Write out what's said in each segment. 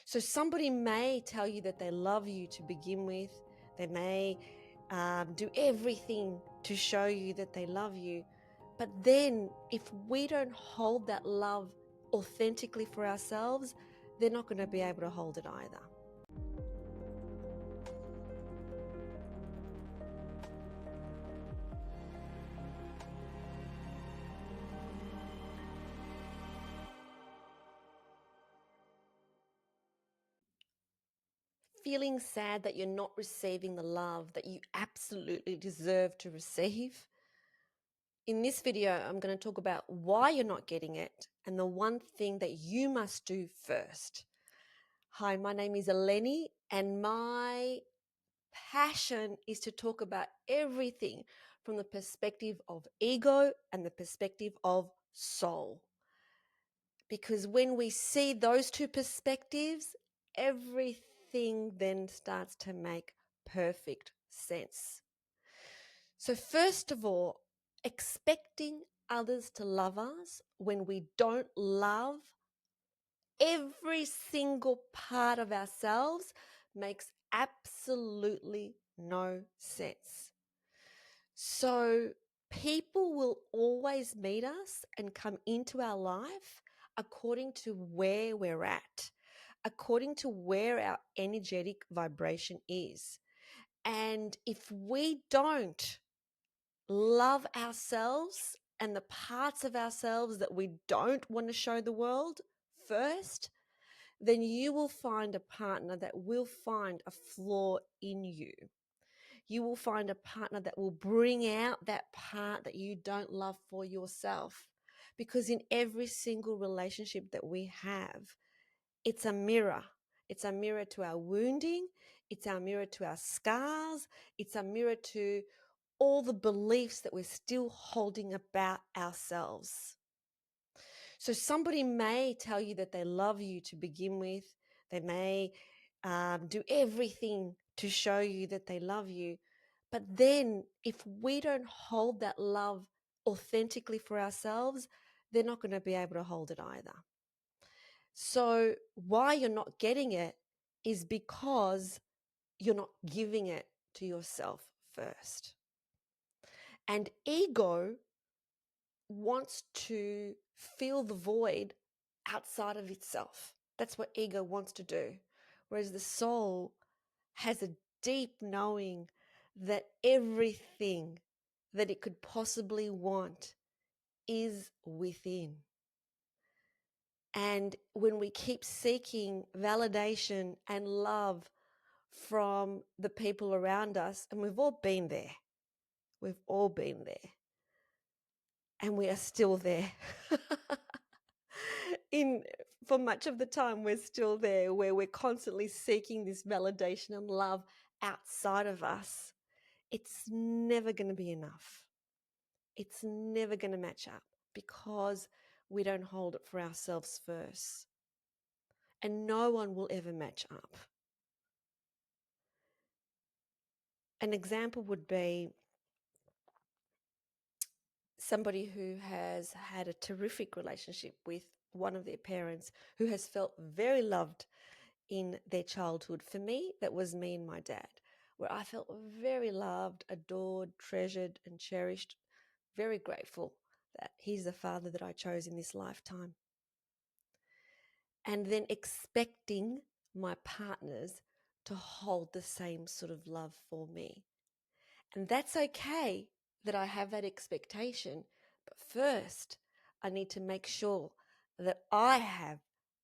So somebody may tell you that they love you to begin with. They may do everything to show you that they love you. But then if we don't hold that love authentically for ourselves, they're not going to be able to hold it either. Feeling sad that you're not receiving the love that you absolutely deserve to receive. In this video, I'm going to talk about why you're not getting it and the one thing that you must do first. Hi, my name is Eleni, and my passion is to talk about everything from the perspective of ego and the perspective of soul. Because when we see those two perspectives, everything then starts to make perfect sense. So first of all, expecting others to love us when we don't love every single part of ourselves makes absolutely no sense. So people will always meet us and come into our life according to where we're at, according to where our energetic vibration is. And if we don't love ourselves and the parts of ourselves that we don't want to show the world first, then you will find a partner that will find a flaw in you. You will find a partner that will bring out that part that you don't love for yourself. Because in every single relationship that we have, it's a mirror. It's a mirror to our wounding. It's a mirror to our scars. It's a mirror to all the beliefs that we're still holding about ourselves. So somebody may tell you that they love you to begin with. They may do everything to show you that they love you. But then if we don't hold that love authentically for ourselves, they're not going to be able to hold it either. So why you're not getting it is because you're not giving it to yourself first. And ego wants to fill the void outside of itself. That's what ego wants to do. Whereas the soul has a deep knowing that everything that it could possibly want is within. And when we keep seeking validation and love from the people around us, and we've all been there, and we are still there. For much of the time, we're still there, where we're constantly seeking this validation and love outside of us. It's never going to be enough. It's never going to match up because we don't hold it for ourselves first. And no one will ever match up. An example would be somebody who has had a terrific relationship with one of their parents, who has felt very loved in their childhood. For me, that was me and my dad, where I felt very loved, adored, treasured, and cherished, very grateful that he's the father that I chose in this lifetime. And then expecting my partners to hold the same sort of love for me. And that's okay that I have that expectation. But first, I need to make sure that I have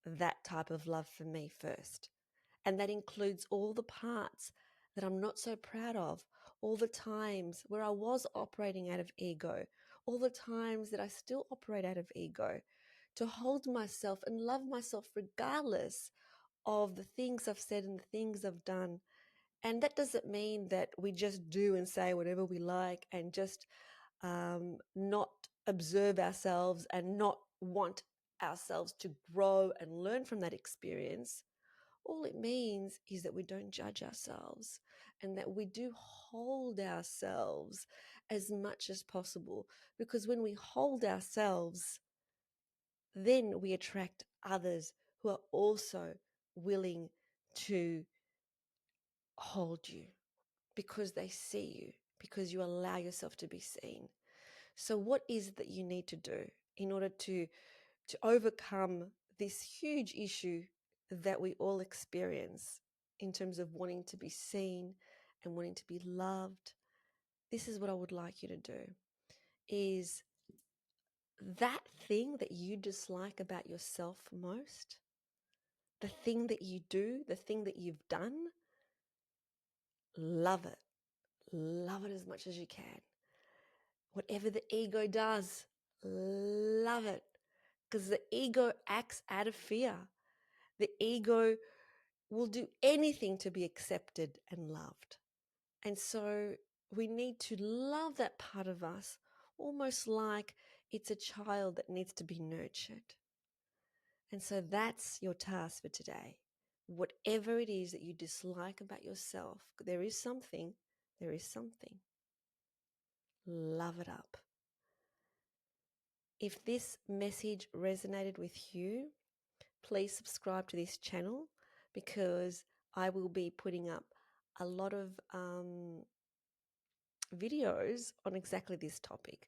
that type of love for me first. And that includes all the parts that I'm not so proud of, all the times where I was operating out of ego, all the times that I still operate out of ego, to hold myself and love myself regardless of the things I've said and the things I've done. And that doesn't mean that we just do and say whatever we like and just not observe ourselves and not want ourselves to grow and learn from that experience. All it means is that we don't judge ourselves and that we do hold ourselves as much as possible. Because when we hold ourselves, then we attract others who are also willing to hold you because they see you, because you allow yourself to be seen. So what is it that you need to do in order to overcome this huge issue that we all experience in terms of wanting to be seen and wanting to be loved? This is what I would like you to do, is that thing that you dislike about yourself most, the thing that you do, the thing that you've done, love it. Love it as much as you can. Whatever the ego does, love it. Because the ego acts out of fear. The ego will do anything to be accepted and loved. And so we need to love that part of us almost like it's a child that needs to be nurtured. And so that's your task for today. Whatever it is that you dislike about yourself, there is something. Love it up. If this message resonated with you, please subscribe to this channel, because I will be putting up a lot of videos on exactly this topic.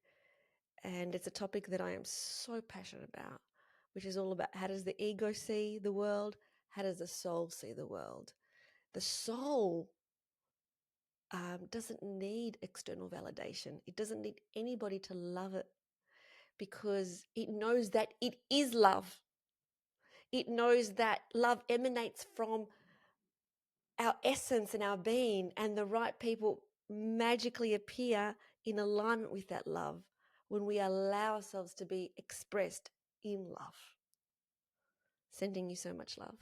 And it's a topic that I am so passionate about, which is all about how does the ego see the world? How does the soul see the world? The soul doesn't need external validation. It doesn't need anybody to love it, because it knows that it is love. It knows that love emanates from our essence and our being, and the right people magically appear in alignment with that love when we allow ourselves to be expressed in love. Sending you so much love.